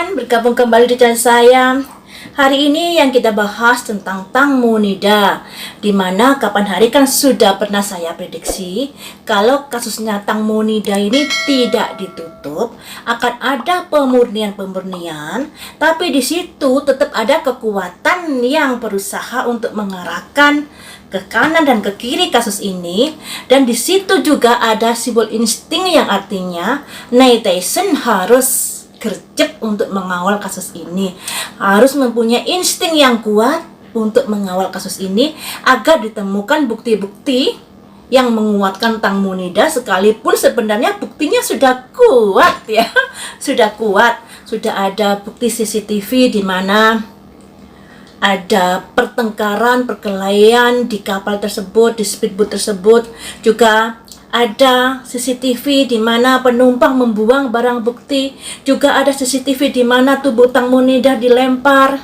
teman-teman, bergabung kembali di channel saya. Hari ini yang kita bahas tentang Tang Monida, dimana kapan hari kan sudah pernah saya prediksi kalau kasusnya Tang Monida ini tidak ditutup, akan ada pemurnian, tapi di situ tetap ada kekuatan yang berusaha untuk mengarahkan ke kanan dan ke kiri kasus ini, dan di situ juga ada simbol insting yang artinya netizen harus gercep untuk mengawal kasus ini, harus mempunyai insting yang kuat untuk mengawal kasus ini agar ditemukan bukti-bukti yang menguatkan Tang Monida, sekalipun sebenarnya buktinya sudah kuat ya, sudah kuat, sudah ada bukti CCTV di mana ada pertengkaran, perkelahian di kapal tersebut, di speedboat tersebut. Juga ada CCTV di mana penumpang membuang barang bukti. Juga ada CCTV di mana tubuh Tang Monida dilempar.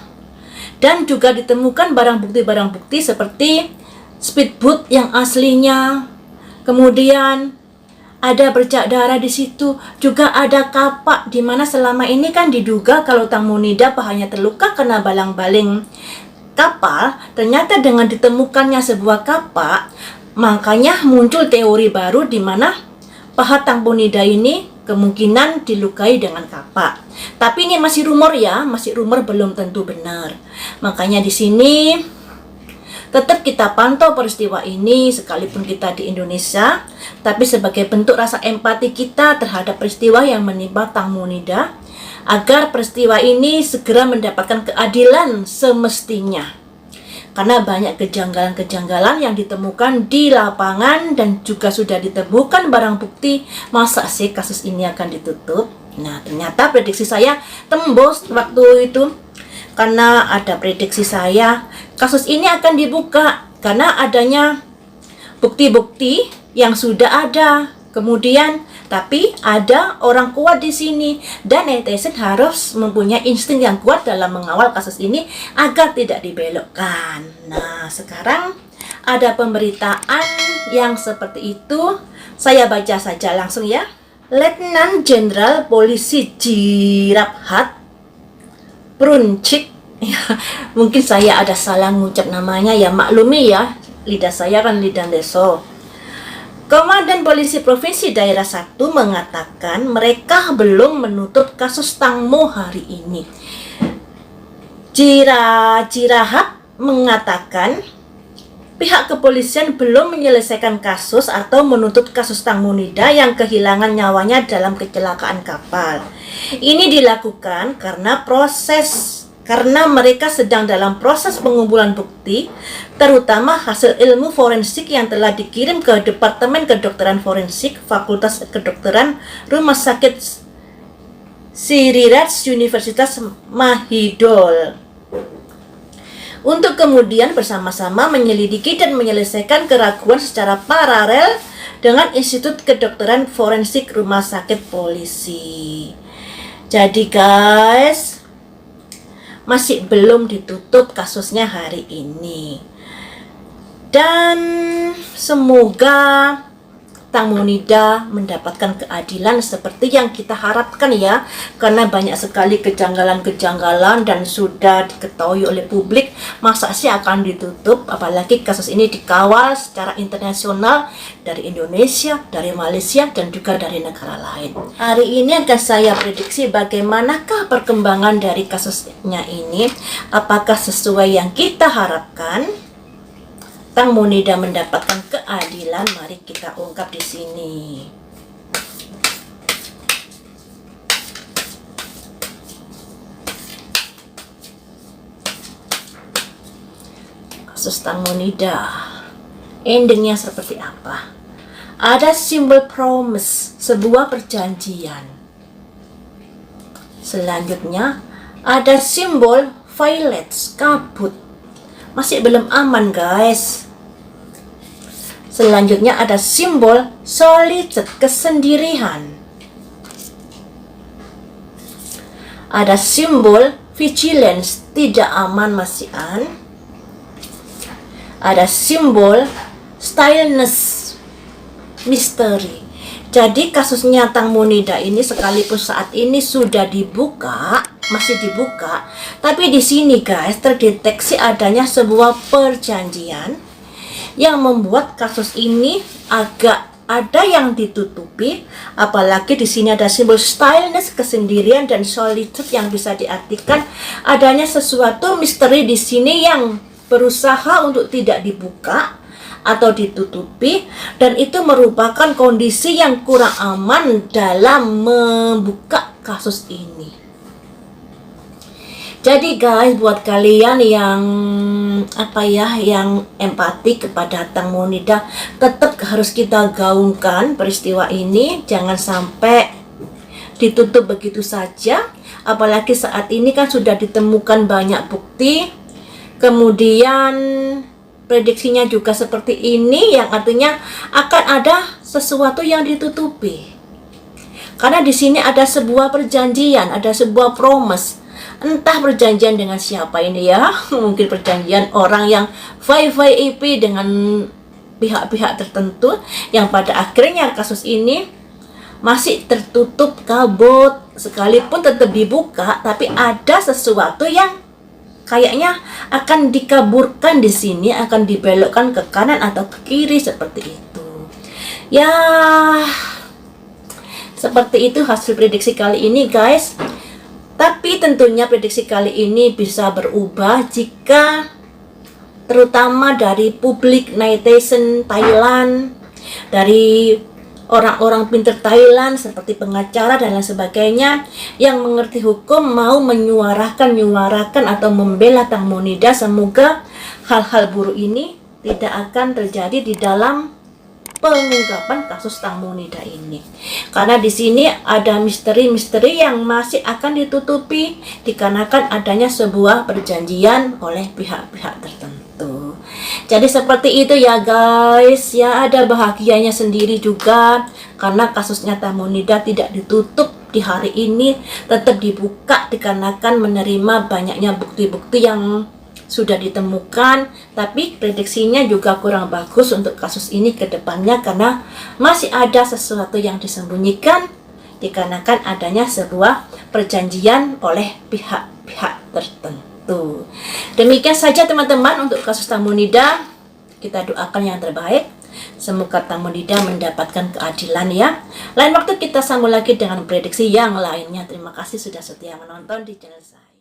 Dan juga ditemukan barang bukti seperti speedboat yang aslinya. Kemudian ada bercak darah di situ, juga ada kapak di mana selama ini kan diduga kalau Tang Monida pahanya terluka karena balang-baling kapal. Ternyata dengan ditemukannya sebuah kapak, makanya muncul teori baru di mana paha Tang Monida ini kemungkinan dilukai dengan kapak. Tapi ini masih rumor ya, masih rumor, belum tentu benar. Makanya di sini tetap kita pantau peristiwa ini sekalipun kita di Indonesia, tapi sebagai bentuk rasa empati kita terhadap peristiwa yang menimpa Tang Monida, agar peristiwa ini segera mendapatkan keadilan semestinya. Karena banyak kejanggalan-kejanggalan yang ditemukan di lapangan dan juga sudah ditemukan barang bukti, masa sih kasus ini akan ditutup? Nah, ternyata prediksi saya tembus waktu itu. Karena ada prediksi saya, kasus ini akan dibuka karena adanya bukti-bukti yang sudah ada. Kemudian, tapi ada orang kuat di sini, dan netizen harus mempunyai insting yang kuat dalam mengawal kasus ini agar tidak dibelokkan. Nah, sekarang ada pemberitaan yang seperti itu. Saya baca saja langsung ya. Letnan Jenderal Polisi Jirabhat Pruncik, ya, mungkin saya ada salah ngucap namanya ya, maklumi ya, lidah saya kan lidah deso. Komandan Polisi Provinsi Daerah 1 mengatakan mereka belum menutup kasus Tang Mo hari ini. Jirabhat mengatakan pihak kepolisian belum menyelesaikan kasus atau menuntut kasus Tang Monida yang kehilangan nyawanya dalam kecelakaan kapal. Ini dilakukan karena mereka sedang dalam proses pengumpulan bukti, terutama hasil ilmu forensik yang telah dikirim ke Departemen Kedokteran Forensik Fakultas Kedokteran Rumah Sakit Siriraj Universitas Mahidol, untuk kemudian bersama-sama menyelidiki dan menyelesaikan keraguan secara paralel dengan Institut Kedokteran Forensik Rumah Sakit Polisi. Jadi guys, masih belum ditutup kasusnya hari ini. Dan semoga Tang Monida mendapatkan keadilan seperti yang kita harapkan ya, karena banyak sekali kejanggalan-kejanggalan dan sudah diketahui oleh publik. Masa sih akan ditutup, apalagi kasus ini dikawal secara internasional dari Indonesia, dari Malaysia, dan juga dari negara lain. Hari ini akan saya prediksi bagaimanakah perkembangan dari kasusnya ini, apakah sesuai yang kita harapkan Tang Monida mendapatkan keadilan. Mari kita ungkap di sini. Kasus Tang Monida, endingnya seperti apa? Ada simbol promise, sebuah perjanjian. Selanjutnya ada simbol violets, kabut. Masih belum aman guys. Selanjutnya ada simbol solitude, kesendirian. Ada simbol vigilance, tidak aman, masih an. Ada simbol stillness, misteri. Jadi kasusnya Tang Monida ini sekalipun saat ini sudah dibuka, masih dibuka, tapi di sini guys terdeteksi adanya sebuah perjanjian yang membuat kasus ini agak ada yang ditutupi. Apalagi di sini ada simbol stillness, kesendirian, dan solitude yang bisa diartikan adanya sesuatu misteri di sini yang berusaha untuk tidak dibuka atau ditutupi, dan itu merupakan kondisi yang kurang aman dalam membuka kasus ini. Jadi guys, buat kalian yang yang empati kepada Tang Monida, tetap harus kita gaungkan peristiwa ini, jangan sampai ditutup begitu saja. Apalagi saat ini kan sudah ditemukan banyak bukti, kemudian prediksinya juga seperti ini, yang artinya akan ada sesuatu yang ditutupi. Karena di sini ada sebuah perjanjian, ada sebuah promise. Entah perjanjian dengan siapa ini ya, mungkin perjanjian orang yang VIP dengan pihak-pihak tertentu, yang pada akhirnya kasus ini masih tertutup kabut. Sekalipun tetap dibuka, tapi ada sesuatu yang kayaknya akan dikaburkan di sini, akan dibelokkan ke kanan atau ke kiri seperti itu. Ya, seperti itu hasil prediksi kali ini guys. Tapi tentunya prediksi kali ini bisa berubah jika terutama dari publik netizen Thailand, dari orang-orang pintar Thailand seperti pengacara dan lain sebagainya yang mengerti hukum mau menyuarakan atau membela Tang Monida. Semoga hal-hal buruk ini tidak akan terjadi di dalam pengungkapan kasus Tang Monida ini. Karena di sini ada misteri-misteri yang masih akan ditutupi dikarenakan adanya sebuah perjanjian oleh pihak-pihak tertentu. Jadi seperti itu ya guys, ya ada bahagianya sendiri juga karena kasusnya Tang Monida tidak ditutup di hari ini, tetap dibuka dikarenakan menerima banyaknya bukti-bukti yang sudah ditemukan. Tapi prediksinya juga kurang bagus untuk kasus ini ke depannya karena masih ada sesuatu yang disembunyikan dikarenakan adanya sebuah perjanjian oleh pihak-pihak tertentu. Demikian saja teman-teman untuk kasus Tang Monida. Kita doakan yang terbaik, semoga Tang Monida mendapatkan keadilan ya. Lain waktu kita sambung lagi dengan prediksi yang lainnya. Terima kasih sudah setia menonton di channel saya.